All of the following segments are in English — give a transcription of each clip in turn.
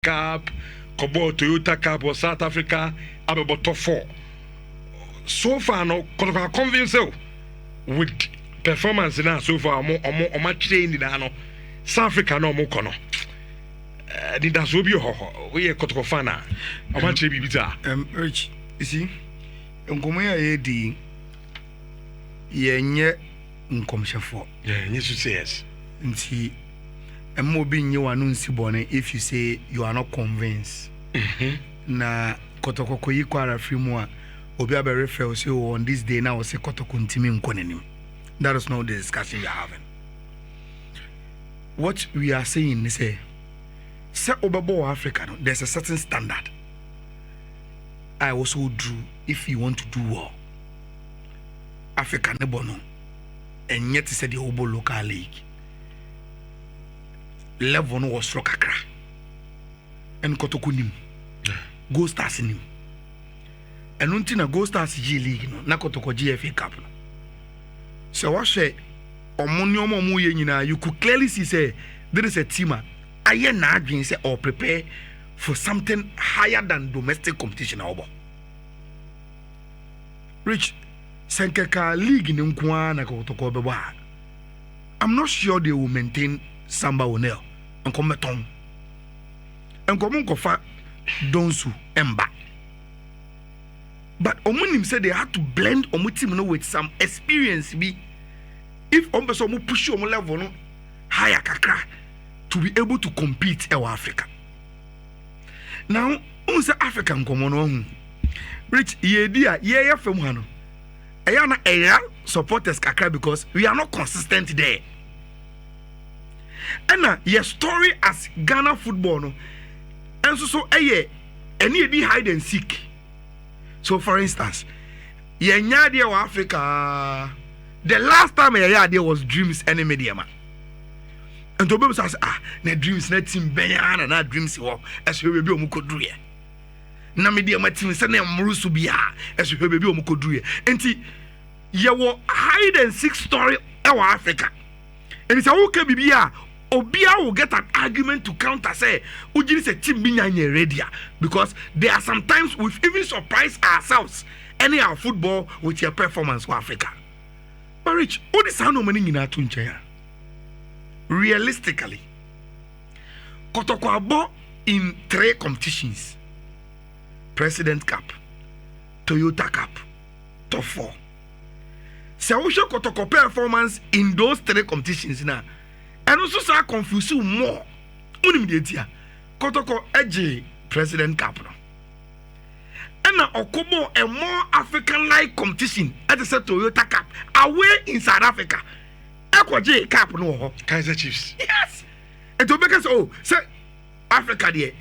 Cup, Kobo Toyota Cup or South Africa, about top 4. So far, no, Kotoko convince you with performance now. So far, more much trained in ano. South Africa no more kono. Did that so be ho? We are Kotoko fana. How much be bitter? Rich, you see, Nkomoya edi yenye nkomshefo. Yeah, you should say yes. Nti emo bi nye wanu nsi bone if you say you are not convinced. Na Kotoko koyi kwa referee mu a obi abe refer say on this day now say Kotoko ntimi nkonenim. That is not the discussion we are having. What we are saying is say Obabo Africa, no, there's a certain standard I also drew if you want to do well. Africa nebono, and yet said the Obo local league level was struck akra and Kotoko nim go stars nim and until go stars G league no na Kotoko GFA Cup no. So what say omonyomo mu ye nyina you could clearly see say there is a team aye na adwin say or prepare for something higher than domestic competition obo. Rich Senkeka league ni nkwa na Kotoko bebo. I'm not sure they will maintain Samba Onel and Cometon and Komunkofa Donsu Emba. But Omunim said they had to blend Omutim with some experience. Be if Ombesomu push you level no higher kakra to be able to compete in Africa. Now, unsa African komono Rich ye from hano. Ayana area supporters kakra because we are not consistent there. And your story as Ghana football no and so any be hide and seek. So for instance, Yenya of Africa, the last time there was Dreams and Media man. And to be says, na Dreams net team Benya na Dreams wo as we be omukodru ye. Na Media team say na mrusu bia as we be omukodru ye. Enti ye wo hide and seek story e wa Africa. And it's a okay bibia Obia will get an argument to counter say Ujiri say team binya ready because there are sometimes we've even surprised ourselves any our football with your performance for Africa. But Rich, all this how no money in Atunchaya. Realistically, Kotoko abo in 3 competitions: President Cup, Toyota Cup, top 4. So we show Kotoko performance in those 3 competitions now. And also so confuse you more. Unimidiatia. Kotoko edge President Cup. And now Okobo a more African-like competition at the Toyota Cup away in South Africa. Ekwaje Cup no Kaiser Chiefs. Yes. And to make us say Africa there.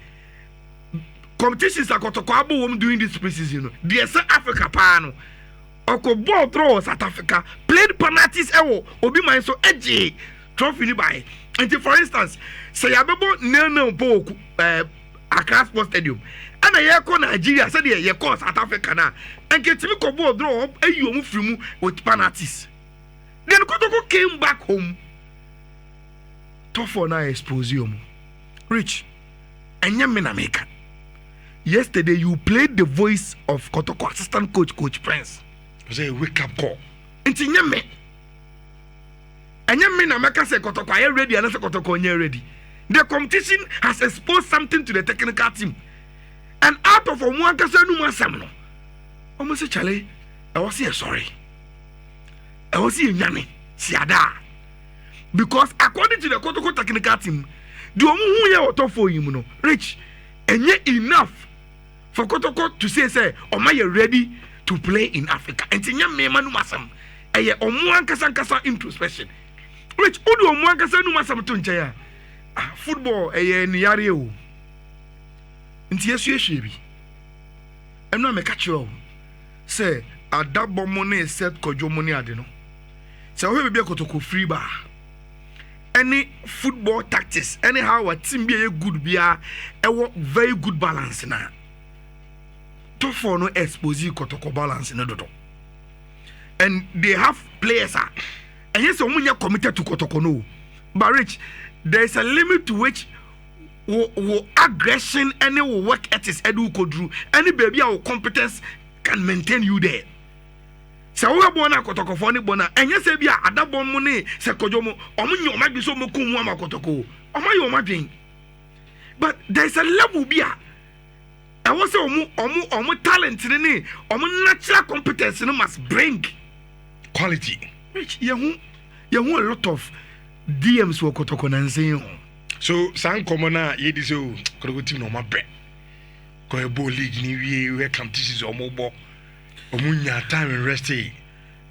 Competitions are Kotoko abo doing this preseason. There say Africa pa no. Okobo throw South Africa played penalties ewo obi man so edge trophy by. And for instance, say abebo nil po Accra Sports Stadium. And a year Nigeria said ye call South Africa na. And get me kobo draw up you free with penalties. Then Kotoko came back home. Tough for now expose you. Rich. And yamina maker. Yesterday you played the voice of Kotoko assistant coach Prince. It was a wake up call. Inti nyame. And you mean America say Kotoko are ready and say Kotoko are ready. The competition has exposed something to the technical team. And out of one kasa no masam no. Almost say Charlie, I was here sorry. I was here nyame. Siada. Because according to the Kotoko technical team, the omu hu ya oto for him no. Rich, and yet enough for Kotoko to say Oma you ready to play in Africa. And nyame manu masam. Eye omu kasa introspection. Rich, odu omwanka se nu masam to nche football Nhyira o. Nti yesu ehwe bi. Em na me ka kire o. Say adabo mo na set kojo mo ni ade no. Say we be Kotoko free ba. Any football tactics, anyhow a team be a good bia, very good balance na. To for no expose Kotoko balance na dodo. And they have players and yes, someone committed to Kotoko no. But Rich, there is a limit to which wo aggression any wo work ethics edu kodru any baby our competence can maintain you there. So we born na Kotoko for ni bona enye se bia adabon mu ne se kojo mu omo nyi omadwe so moku mu ama Kotoko omo yi omadwen. But there is a level bia I was say omo talent ni omo natural competence no must bring quality. Which you a lot of DMs for Kotoko nanse. So san komona ye di so Kotoko team no ma bre. Ko e bo league ni we competitions omo bo. Omunya time and rest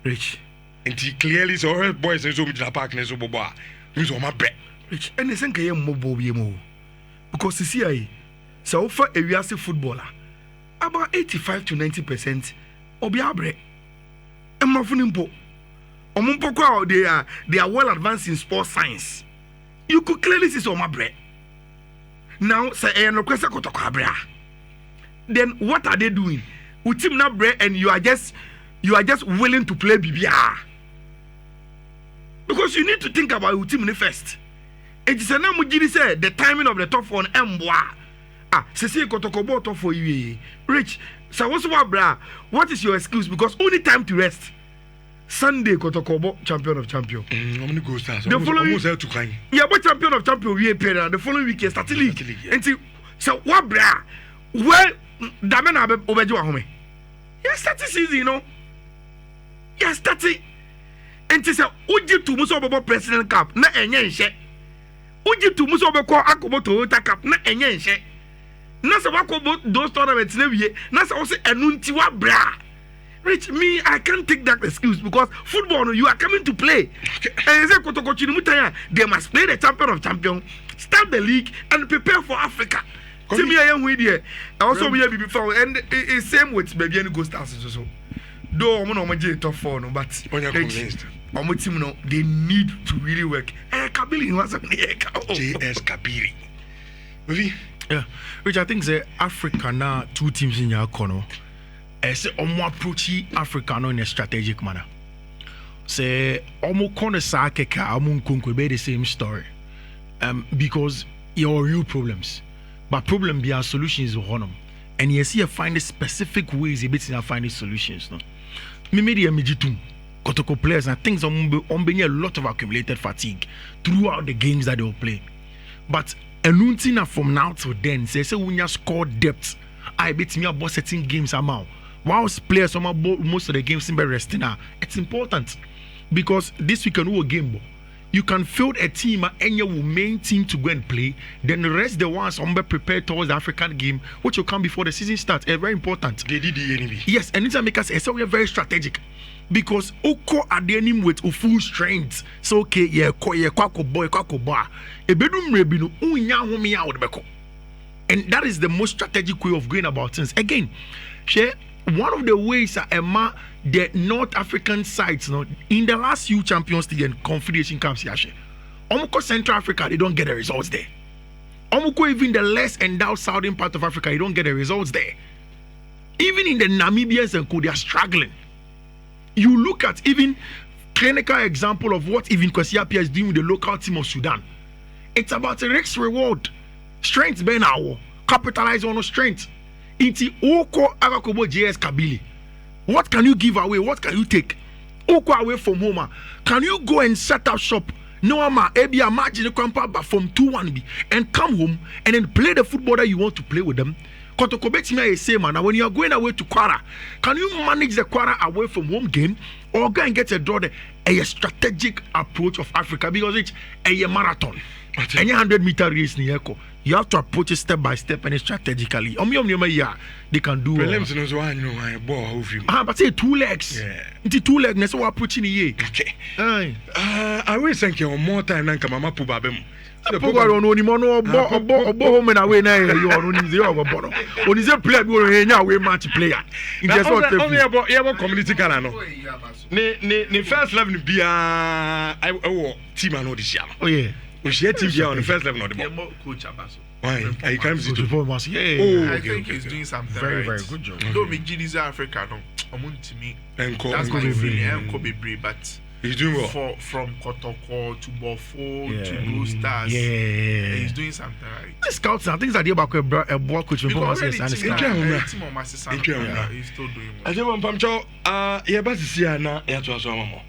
Rich. And he clearly saw her boys and so much the park and so boba. Who's on my back? Rich. And they think I am mobile because you see, I so far a Yasi footballer about 85 to 90% obiabre. And my funimpo. Omumpoko they are well advanced in sports science. You could clearly see so my bread. Now say I request a Kotoko. Then what are they doing? With team not bread and you are just willing to play BBR. Because you need to think about your team first. It is a name we say the timing of the top one Mboa. Sisi Kotoko bought top for you. Rich, so what is your excuse? Because only time to rest. Sunday Kotoko bought champion of champion. How many goals stars? The following yeah, but champion of champion we pay the following week start league. And so what bra? Well, Damena Obejo home. Yes, that's season, you know. Yes, that's it. And she said, Uji to Musobo President Cup, na enye. Uji to Musobo Akobo Toyota Cup, na enye. Nasa wako those tournaments never. Nasa also enuntiwa bra. Rich, me, I can't take that excuse because football, you are coming to play. And they must play the champion of champions, start the league, and prepare for Africa. See me, I am with you. Also, we have before, and it's same with baby and go stars. So, though I'm not top four, no, but when you're convinced, they need to really work. Kabili was a JS Kabiri. Yeah, which I think say Africa now 2 teams in your corner. Say approach Africa in a strategic manner. Say corner sakeka be the same story. Because your real problems. But problem be our solutions on them. And you see, find specific ways you better find solutions. No, me media Kotoko players and things on a lot of accumulated fatigue throughout the games that they will play. But announcing from now to then, say when you score depth, I bet me about setting games amount. Whilst players most of the games in resting now, it's important because this weekend we game. You can field a team and your main team to go and play. Then the rest the ones prepared towards the African game, which will come before the season starts. Very important. They did the enemy. Yes, and it's make us so we are very strategic because Oko are the enemy with full strength. So okay, yeah, kwako boy. Ebedum rebino unya homi out beko. And that is the most strategic way of going about things. Again, share one of the ways the North African sides, in the last few Champions League and Confederation Cups, Omoko Central Africa, they don't get the results there. Omoko even the less endowed southern part of Africa, you don't get the results there. Even in the Namibians and Co, they are struggling. You look at even clinical example of what even Kwesi Appiah is doing with the local team of Sudan. It's about a risk reward. Strength ben our capitalize on strength. Iti Oko Agakobo JS Kabili. What can you give away? What can you take? Oko away from home. Can you go and set up shop? No ama ebi imagine but from 2-1 and come home and then play the football that you want to play with them. Kotoko betima is same man. When you are going away to Kwara, can you manage the Kwara away from home game or go and get a draw? A strategic approach of Africa because it's a marathon. Any 100-meter race you have to approach it step by step and strategically. They can do. But say 2 legs. It's 2 legs. That's what approaching here. Okay. I will thank you more time than Kamama Pubabem. The program on Mono home and away now. You are on the on his player, you are a match player. Only about community Calano. The first level be a team and audition. Oh, yeah. We share TV on the first level of the ball. Coach Abaso. Why? I can't see Yeah, I think he's doing something very, right. very good job. Though me Gidis Africa, no, to me. That's my feeling. I'm Kobe Bray, but He's doing well. From Kotoko to Bofo to Blue Stars. Yeah. He's doing something right. The scouts, I think it's about a ball coach before I say He's still doing well. I say one pamcho, yeah, but see na ya to so mama.